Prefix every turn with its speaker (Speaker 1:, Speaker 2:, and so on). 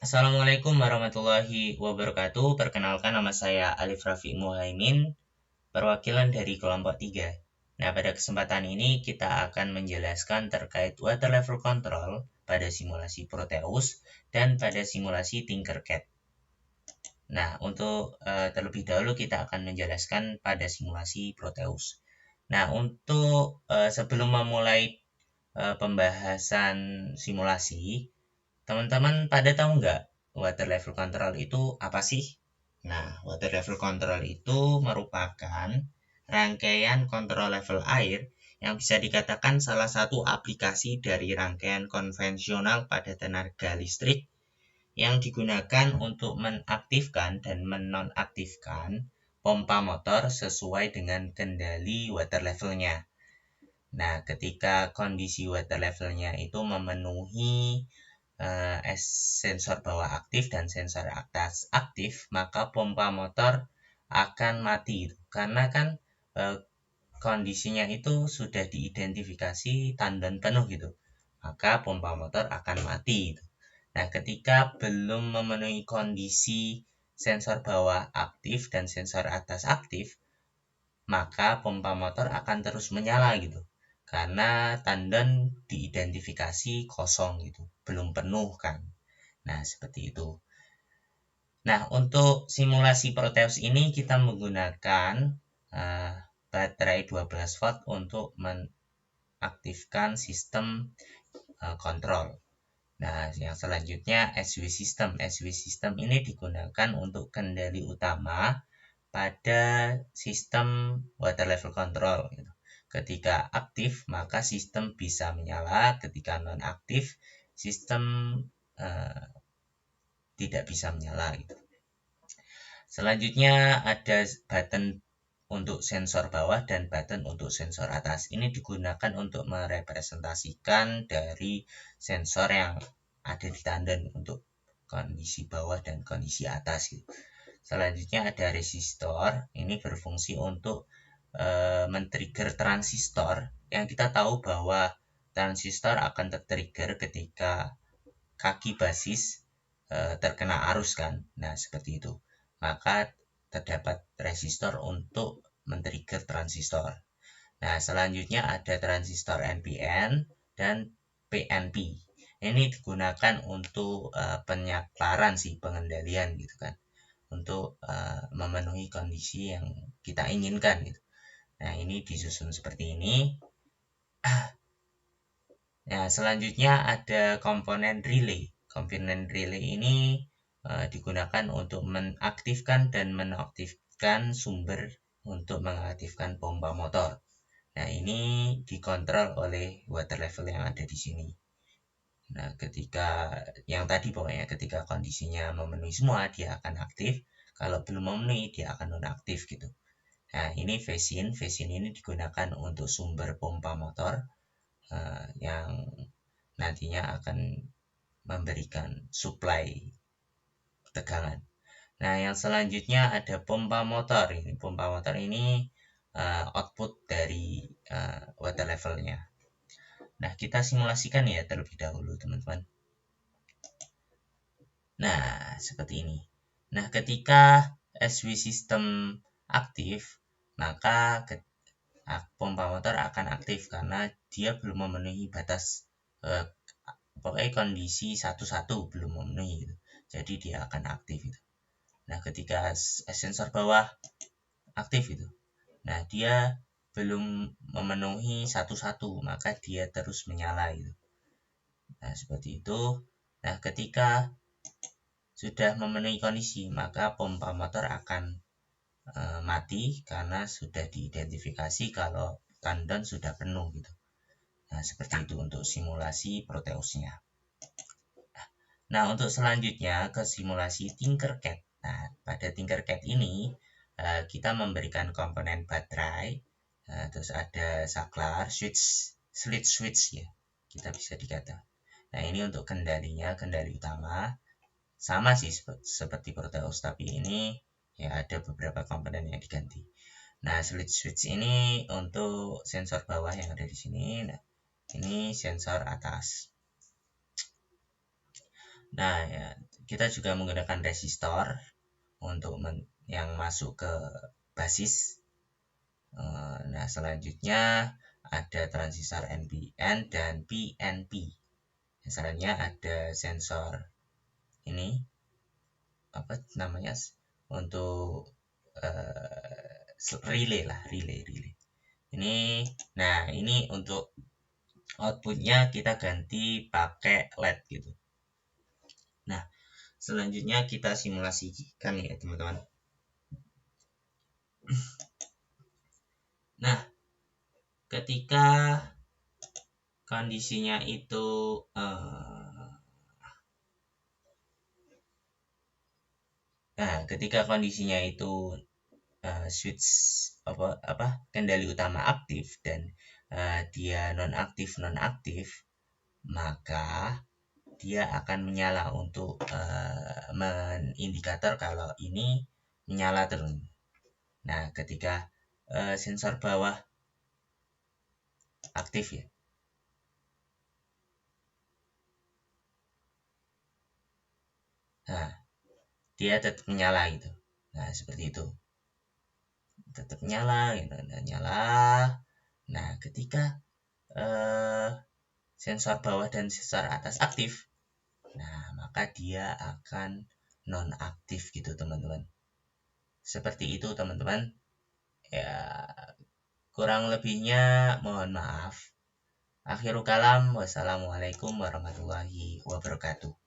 Speaker 1: Assalamualaikum warahmatullahi wabarakatuh. Perkenalkan, nama saya Alif Rafi Muhaimin, perwakilan dari kelompok 3. Nah, pada kesempatan ini kita akan menjelaskan terkait water level control pada simulasi Proteus dan pada simulasi Tinkercad. Nah, untuk terlebih dahulu kita akan menjelaskan pada simulasi Proteus. Nah, untuk sebelum memulai pembahasan simulasi, teman-teman pada tahu nggak water level control itu apa sih? Nah, water level control itu merupakan rangkaian kontrol level air yang bisa dikatakan salah satu aplikasi dari rangkaian konvensional pada tenaga listrik yang digunakan untuk menaktifkan dan menonaktifkan pompa motor sesuai dengan kendali water levelnya. Nah, ketika kondisi water levelnya itu memenuhi sensor bawah aktif dan sensor atas aktif, maka pompa motor akan mati. Karena kan kondisinya itu sudah diidentifikasi tandon penuh gitu. Maka pompa motor akan mati. Nah, ketika belum memenuhi kondisi sensor bawah aktif dan sensor atas aktif, maka pompa motor akan terus menyala gitu. Karena tandon diidentifikasi kosong gitu, belum penuh kan. Nah, seperti itu. Nah, untuk simulasi Proteus ini kita menggunakan baterai 12 volt untuk mengaktifkan sistem kontrol. Nah, yang selanjutnya SW system. SW system ini digunakan untuk kendali utama pada sistem water level control. Ketika aktif, maka sistem bisa menyala. Ketika non-aktif, sistem tidak bisa menyala. Selanjutnya ada button untuk sensor bawah dan button untuk sensor atas. Ini digunakan untuk merepresentasikan dari sensor yang ada di tandon untuk kondisi bawah dan kondisi atas. Selanjutnya ada resistor. Ini berfungsi untuk men-trigger transistor, yang kita tahu bahwa transistor akan ter-trigger ketika kaki basis terkena arus kan. Nah, seperti itu. Maka terdapat resistor untuk men-trigger transistor. Nah, selanjutnya ada transistor NPN dan PNP. Ini digunakan untuk penyaklaran pengendalian gitu kan. Untuk memenuhi kondisi yang kita inginkan gitu. Nah, ini disusun seperti ini. Nah, selanjutnya ada komponen relay. Komponen relay ini digunakan untuk mengaktifkan dan menonaktifkan sumber untuk mengaktifkan pompa motor. Nah, ini dikontrol oleh water level yang ada di sini. Nah, ketika yang tadi pokoknya ketika kondisinya memenuhi semua, dia akan aktif. Kalau belum memenuhi, dia akan nonaktif gitu. Nah, ini phase-in. Phase-in ini digunakan untuk sumber pompa motor yang nantinya akan memberikan supply tegangan. Nah, yang selanjutnya ada pompa motor. Ini pompa motor ini output dari water levelnya. Nah, kita simulasikan ya terlebih dahulu, teman-teman. Nah, seperti ini. Nah, ketika SW system aktif, maka pompa motor akan aktif karena dia belum memenuhi batas pokoknya kondisi 1-1 belum memenuhi gitu. Jadi dia akan aktif gitu. Nah, ketika sensor bawah aktif itu, nah dia belum memenuhi 1-1, maka dia terus menyala gitu. Nah, seperti itu. Nah, ketika sudah memenuhi kondisi, maka pompa motor akan mati karena sudah diidentifikasi kalau tandon sudah penuh gitu. Nah, seperti itu untuk simulasi Proteusnya. Nah, untuk selanjutnya ke simulasi Tinkercad. Nah, pada Tinkercad ini kita memberikan komponen baterai, terus ada saklar, switch ya, kita bisa dikata. Nah, ini untuk kendalinya, kendali utama. Sama sih seperti Proteus, tapi ini ya ada beberapa komponen yang diganti. Nah, switch ini untuk sensor bawah yang ada di sini. Nah, ini sensor atas. Nah, ya, kita juga menggunakan resistor untuk yang masuk ke basis. Nah, selanjutnya ada transistor NPN dan PNP. Misalnya ada sensor ini apa namanya untuk relay lah, relay. Ini, nah ini untuk outputnya kita ganti pakai LED gitu. Nah, selanjutnya kita simulasikan ya teman-teman. Nah, ketika kondisinya itu ketika kondisinya itu switch kendali utama aktif dan dia nonaktif, maka dia akan menyala untuk mengindikator kalau ini menyala terus. Nah, ketika sensor bawah aktif ya, nah dia tetap menyala gitu. Nah, seperti itu, tetap nyala gitu, dan nyala. Nah, ketika sensor bawah dan sensor atas aktif, nah maka dia akan nonaktif gitu teman-teman. Seperti itu teman-teman. Ya, kurang lebihnya mohon maaf. Akhirul kalam, wassalamualaikum warahmatullahi wabarakatuh.